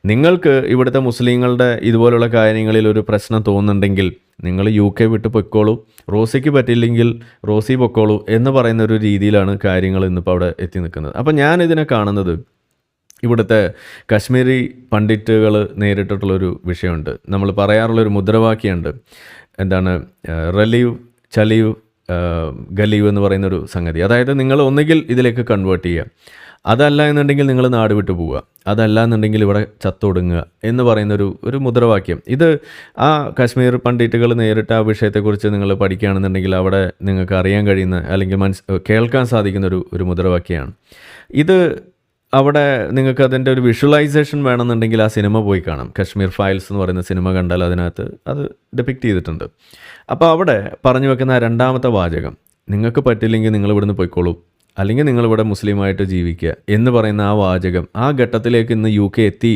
നിങ്ങൾക്ക് ഇവിടുത്തെ മുസ്ലിങ്ങളുടെ ഇതുപോലുള്ള കാര്യങ്ങളിൽ ഒരു പ്രശ്നം തോന്നുന്നുണ്ടെങ്കിൽ നിങ്ങൾ UK വിട്ട് പൊയ്ക്കോളൂ, റോസിക്ക് പറ്റില്ലെങ്കിൽ റോസി പൊയ്ക്കോളൂ എന്ന് പറയുന്ന ഒരു രീതിയിലാണ് കാര്യങ്ങൾ ഇന്നിപ്പോൾ അവിടെ എത്തി നിൽക്കുന്നത്. അപ്പം ഞാനിതിനെ കാണുന്നത് ഇവിടുത്തെ കശ്മീരി പണ്ഡിറ്റുകൾ നേരിട്ടിട്ടുള്ളൊരു വിഷയമുണ്ട്. നമ്മൾ പറയാറുള്ളൊരു മുദ്രാവാക്യമുണ്ട്, എന്താണ്, റലീവ് ചലീവ് ഗലീവ് എന്ന് പറയുന്നൊരു സംഗതി. അതായത് നിങ്ങൾ ഒന്നുകിൽ ഇതിലേക്ക് കൺവേർട്ട് ചെയ്യുക, അതല്ല എന്നുണ്ടെങ്കിൽ നിങ്ങൾ നാട് വിട്ടു പോവുക, അതല്ല എന്നുണ്ടെങ്കിൽ ഇവിടെ ചത്തൊടുങ്ങുക എന്ന് പറയുന്നൊരു മുദ്രാവാക്യം. ഇത് ആ കശ്മീർ പണ്ഡിറ്റുകൾ നേരിട്ട് ആ വിഷയത്തെക്കുറിച്ച് നിങ്ങൾ പഠിക്കുകയാണെന്നുണ്ടെങ്കിൽ അവിടെ നിങ്ങൾക്ക് അറിയാൻ കഴിയുന്ന അല്ലെങ്കിൽ കേൾക്കാൻ സാധിക്കുന്ന ഒരു മുദ്രാവാക്യമാണ് ഇത്. അവിടെ നിങ്ങൾക്ക് അതിൻ്റെ ഒരു വിഷ്വലൈസേഷൻ വേണമെന്നുണ്ടെങ്കിൽ ആ സിനിമ പോയി കാണാം. കശ്മീർ ഫയൽസ് എന്ന് പറയുന്ന സിനിമ കണ്ടാൽ അതിനകത്ത് അത് ഡെപിക്റ്റ് ചെയ്തിട്ടുണ്ട്. അപ്പോൾ അവിടെ പറഞ്ഞു വെക്കുന്ന ആ രണ്ടാമത്തെ വാചകം, നിങ്ങൾക്ക് പറ്റില്ലെങ്കിൽ നിങ്ങൾ ഇവിടുന്ന് പോയിക്കോളൂ, അല്ലെങ്കിൽ നിങ്ങളിവിടെ മുസ്ലിമായിട്ട് ജീവിക്കുക എന്ന് പറയുന്ന ആ വാചകം, ആ ഘട്ടത്തിലേക്ക് ഇന്ന് UK എത്തി